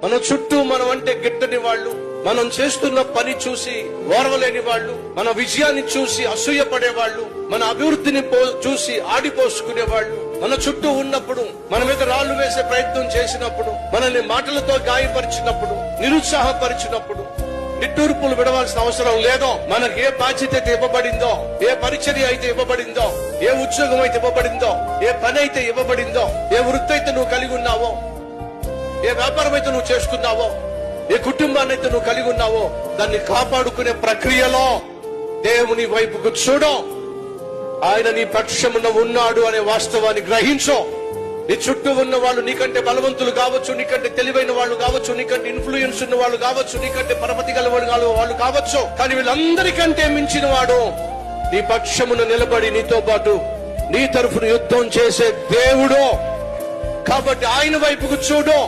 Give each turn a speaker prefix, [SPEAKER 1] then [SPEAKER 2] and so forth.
[SPEAKER 1] మన చుట్టూ మనం అంటే గిట్టని వాళ్ళు, మనం చేస్తున్న పని చూసి ఓర్వలేని వాళ్ళు, మన విజయాన్ని చూసి అసూయపడే వాళ్ళు, మన అభివృద్ధిని చూసి ఆడిపోసుకునే వాళ్ళు మన చుట్టూ ఉన్నప్పుడు, మన మీద రాళ్లు వేసే ప్రయత్నం చేసినప్పుడు, మనల్ని మాటలతో గాయపరిచినప్పుడు, నిరుత్సాహపరిచినప్పుడు నిట్టూర్పులు విడవలసిన అవసరం లేదో. మనకు ఏ బాధ్యత అయితే ఇవ్వబడిందో, ఏ పరిచర్య అయితే ఇవ్వబడిందో, ఏ ఉద్యోగం అయితే ఇవ్వబడిందో, ఏ పని అయితే ఇవ్వబడిందో, ఏ వృత్తి అయితే నువ్వు కలిగి ఉన్నావో, ఏ వ్యాపారం అయితే నువ్వు చేస్తున్నావో, ఏ కుటుంబాన్ని అయితే నువ్వు కలిగి ఉన్నావో, దాన్ని కాపాడుకునే ప్రక్రియలో దేవుని వైపుకు చూడు. ఆయన నీ పక్షమున ఉన్నాడు అనే వాస్తవాన్ని గ్రహించో. నీ చుట్టూ ఉన్న వాళ్ళు నీకంటే బలవంతులు కావచ్చు, నీకంటే తెలివైన వాళ్ళు కావచ్చు, నీకంటే ఇన్ఫ్లుయెన్స్ ఉన్న వాళ్ళు కావచ్చు, నీకంటే పరపతి గల వాళ్ళు కావచ్చు, కానీ వీళ్ళందరికంటే మించిన వాడు నీ పక్షమున నిలబడి నీతో పాటు నీ తరఫున యుద్ధం చేసే దేవుడు. కాబట్టి ఆయన వైపుకు చూడు.